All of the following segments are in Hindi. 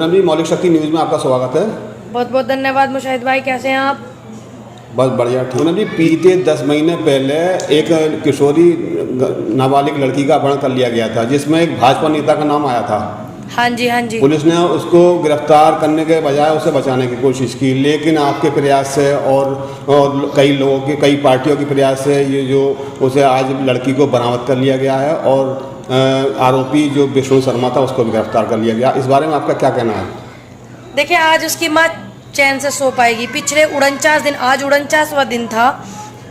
पूनम जी, मौलिक शक्ति न्यूज़ में आपका स्वागत है। बहुत बहुत धन्यवाद मुशाहिद भाई, कैसे हैं आप? बस बढ़िया, ठीक। पूनम जी, बीते 10 महीने पहले एक किशोरी नाबालिग लड़की का अपहरण कर लिया गया था, जिसमें एक भाजपा नेता का नाम आया था। हाँ जी, हाँ जी। पुलिस ने उसको गिरफ्तार करने के बजाय उसे बचाने की कोशिश की, लेकिन आपके प्रयास से और कई लोगों के, कई पार्टियों के प्रयास से ये जो उसे आज लड़की को बरामद कर लिया गया है और आरोपी जो विष्णु शर्मा था उसको भी गिरफ्तार कर लिया गया। इस बारे में आपका क्या कहना है? देखिए, आज उसकी माँ चैन से सो पाएगी। पिछले 49 दिन, आज 49वां दिन था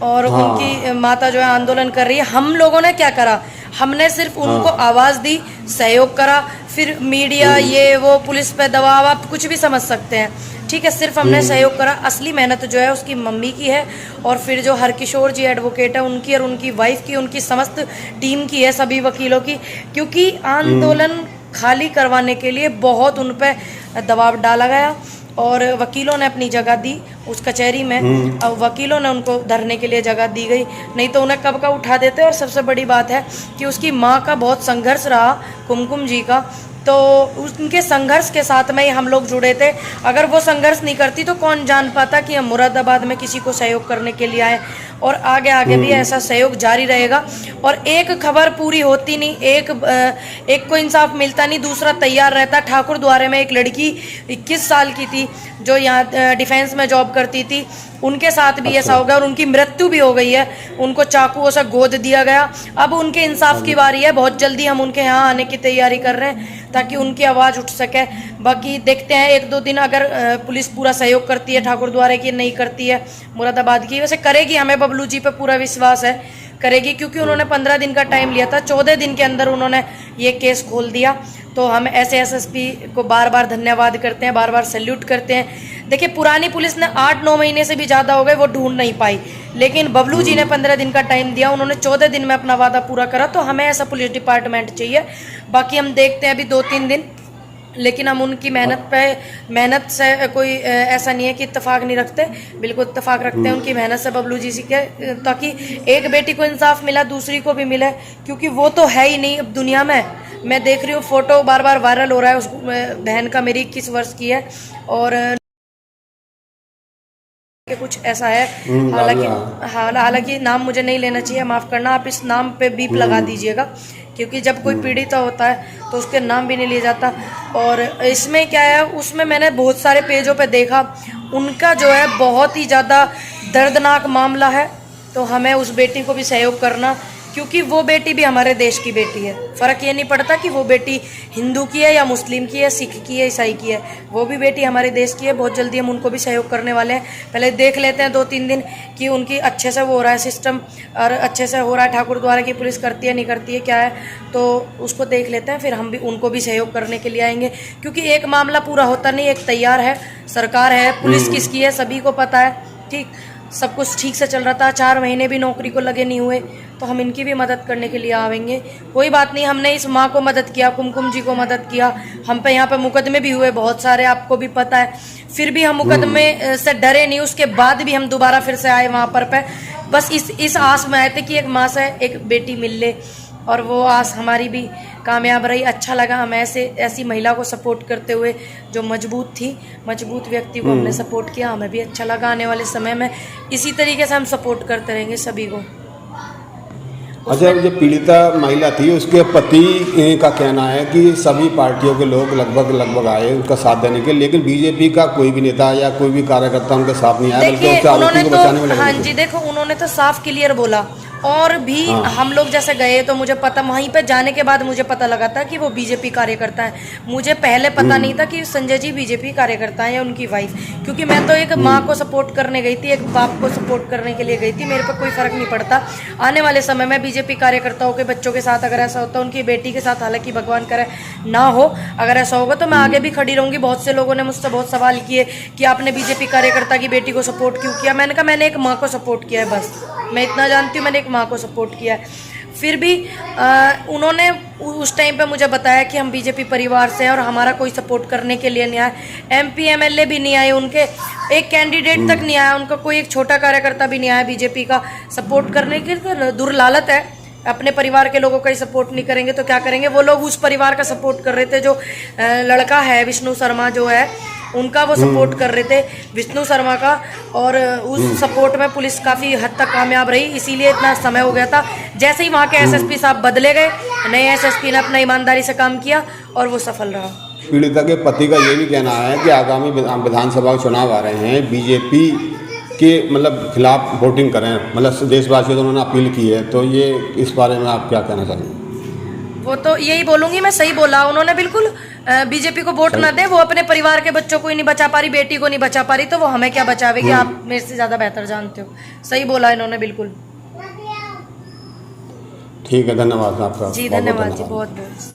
और हाँ। उनकी माता जो है आंदोलन कर रही है। हम लोगों ने क्या करा, हमने सिर्फ उनको आवाज़ दी, सहयोग करा। फिर मीडिया, ये वो, पुलिस पे दबाव, आप कुछ भी समझ सकते हैं, ठीक है। सिर्फ हमने सहयोग करा। असली मेहनत जो है उसकी मम्मी की है और फिर जो हरकिशोर जी एडवोकेट है उनकी और उनकी वाइफ की, उनकी समस्त टीम की है, सभी वकीलों की। क्योंकि आंदोलन खाली करवाने के लिए बहुत उन पे दबाव डाला गया और वकीलों ने अपनी जगह दी उस कचहरी में। अब वकीलों ने उनको धरने के लिए जगह दी गई, नहीं तो उन्हें कब का उठा देते। और सबसे बड़ी बात है कि उसकी माँ का बहुत संघर्ष रहा, कुमकुम जी का, तो उनके संघर्ष के साथ में ही हम लोग जुड़े थे। अगर वो संघर्ष नहीं करती तो कौन जान पाता कि हम मुरादाबाद में किसी को सहयोग करने के लिए आए। और आगे आगे भी ऐसा सहयोग जारी रहेगा। और एक खबर पूरी होती नहीं, एक को इंसाफ मिलता नहीं, दूसरा तैयार रहता। ठाकुर द्वारे में एक लड़की 21 साल की थी जो यहाँ डिफेंस में जॉब करती थी, उनके साथ भी ऐसा हो गया और उनकी मृत्यु भी हो गई है। उनको चाकुओं से गोद दिया गया। अब उनके इंसाफ की बारी है। बहुत जल्दी हम उनके यहाँ आने की तैयारी कर रहे हैं ताकि उनकी आवाज़ उठ सके। बाकी देखते हैं 1-2 दिन अगर पुलिस पूरा सहयोग करती है ठाकुर द्वारे की, नहीं करती है मुरादाबाद की। वैसे करेगी, हमें बबलू जी पे पूरा विश्वास है, करेगी, क्योंकि उन्होंने 15 दिन का टाइम लिया था। 14 दिन के अंदर उन्होंने ये केस खोल दिया। तो हम ऐसे एसएसपी को बार बार धन्यवाद करते हैं, बार बार सैल्यूट करते हैं। देखिए, पुरानी पुलिस ने 8-9 महीने से भी ज़्यादा हो गए, वो ढूंढ नहीं पाई, लेकिन बबलू जी ने 15 दिन का टाइम दिया, उन्होंने 14 दिन में अपना वादा पूरा करा। तो हमें ऐसा पुलिस डिपार्टमेंट चाहिए। बाकी हम देखते हैं अभी 2-3 दिन, लेकिन हम उनकी मेहनत से कोई ऐसा नहीं है कि इत्तेफाक नहीं रखते, बिल्कुल इत्तेफाक रखते हैं उनकी मेहनत से बबलू जी के, ताकि एक बेटी को इंसाफ मिला, दूसरी को भी मिले। क्योंकि वो तो है ही नहीं अब दुनिया में। मैं देख रही हूँ फोटो बार बार वायरल हो रहा है, उस बहन का, मेरी 21 वर्ष की है और कुछ ऐसा है। हालांकि नाम मुझे नहीं लेना चाहिए, माफ़ करना। आप इस नाम पे बीप लगा दीजिएगा, क्योंकि जब कोई पीड़ित होता है तो उसके नाम भी नहीं लिया जाता। और इसमें क्या है, उसमें मैंने बहुत सारे पेजों पे देखा, उनका जो है बहुत ही ज़्यादा दर्दनाक मामला है। तो हमें उस बेटी को भी सहयोग करना, क्योंकि वो बेटी भी हमारे देश की बेटी है। फ़र्क ये नहीं पड़ता कि वो बेटी हिंदू की है या मुस्लिम की है, सिख की है, ईसाई की है, वो भी बेटी हमारे देश की है। बहुत जल्दी हम उनको भी सहयोग करने वाले हैं। पहले देख लेते हैं 2-3 दिन कि उनकी अच्छे से वो हो रहा है सिस्टम, और अच्छे से हो रहा है ठाकुर द्वारा की पुलिस करती है नहीं करती है क्या है, तो उसको देख लेते हैं। फिर हम भी उनको भी सहयोग करने के लिए आएंगे, क्योंकि एक मामला पूरा होता नहीं, एक तैयार है, सरकार है, पुलिस किसकी है सभी को पता है, ठीक, सब कुछ ठीक से चल रहा था। 4 महीने भी नौकरी को लगे नहीं हुए, तो हम इनकी भी मदद करने के लिए आवेंगे। कोई बात नहीं, हमने इस माँ को मदद किया, कुमकुम जी को मदद किया। हम पे यहाँ पे मुकदमे भी हुए बहुत सारे, आपको भी पता है, फिर भी हम मुकदमे से डरे नहीं। उसके बाद भी हम दोबारा फिर से आए वहाँ पर बस इस आस में आए थे कि एक माँ से एक बेटी मिल ले, और वो आस हमारी भी कामयाब रही। अच्छा लगा, हम ऐसी महिला को सपोर्ट करते हुए जो मजबूत थी, मजबूत व्यक्ति को हमने सपोर्ट किया, हमें भी अच्छा लगा। आने वाले समय में इसी तरीके से हम सपोर्ट करते रहेंगे सभी को। अच्छा, जो पीड़िता महिला थी उसके पति का कहना है कि सभी पार्टियों के लोग लगभग आए उसका साथ देने के, लेकिन बीजेपी का कोई भी नेता या कोई भी कार्यकर्ता उनके साथ नहीं आया, बल्कि उसके आरोपी को बचाने में लगे। हाँ जी, देखो, उन्होंने तो साफ क्लियर बोला। और भी हम लोग जैसे गए तो मुझे पता, वहीं पे जाने के बाद मुझे पता लगा था कि वो बीजेपी कार्यकर्ता है। मुझे पहले पता नहीं था कि संजय जी बीजेपी कार्यकर्ता है या उनकी वाइफ, क्योंकि मैं तो एक माँ को सपोर्ट करने गई थी, एक बाप को सपोर्ट करने के लिए गई थी। मेरे पर कोई फर्क नहीं पड़ता। आने वाले समय में बीजेपी कार्यकर्ताओं के बच्चों के साथ अगर ऐसा होता है, उनकी बेटी के साथ, हालांकि भगवान करे ना हो, अगर ऐसा होगा तो मैं आगे भी खड़ी रहूंगी। बहुत से लोगों ने मुझसे बहुत सवाल किए कि आपने बीजेपी कार्यकर्ता की बेटी को सपोर्ट क्यों किया। मैंने कहा मैंने एक माँ को सपोर्ट किया है, बस मैं इतना जानती हूँ, मैंने एक माँ को सपोर्ट किया है। फिर भी उन्होंने उस टाइम पे मुझे बताया कि हम बीजेपी परिवार से हैं और हमारा कोई सपोर्ट करने के लिए नहीं आया। एमपी एमएलए भी नहीं आए, उनके एक कैंडिडेट तक नहीं आया, उनका कोई एक छोटा कार्यकर्ता भी नहीं आया बीजेपी का सपोर्ट करने के लिए। दुर्लालत है अपने परिवार के लोगों का ही सपोर्ट नहीं करेंगे तो क्या करेंगे। वो लोग उस परिवार का सपोर्ट कर रहे थे, जो लड़का है विष्णु शर्मा जो है उनका वो सपोर्ट कर रहे थे विष्णु शर्मा का, और उस सपोर्ट में पुलिस काफ़ी हद तक कामयाब रही, इसीलिए इतना समय हो गया था। जैसे ही वहाँ के एसएसपी साहब बदले गए, नए एसएसपी ने अपना ईमानदारी से काम किया और वो सफल रहा। पीड़िता के पति का ये भी कहना है कि आगामी विधानसभा के चुनाव आ रहे हैं, बीजेपी के मतलब खिलाफ वोटिंग करें, मतलब देशवासियों से उन्होंने अपील की है, तो ये इस बारे में आप क्या कहना चाहेंगे? वो तो यही बोलूंगी मैं, सही बोला उन्होंने, बिल्कुल बीजेपी को वोट ना दे। वो अपने परिवार के बच्चों को ही नहीं बचा पा रही, बेटी को नहीं बचा पा रही, तो वो हमें क्या बचावेगी, आप मेरे से ज्यादा बेहतर जानते हो। सही बोला इन्होंने बिल्कुल। ठीक है, धन्यवाद आपका। जी धन्यवाद जी, बहुत बहुत।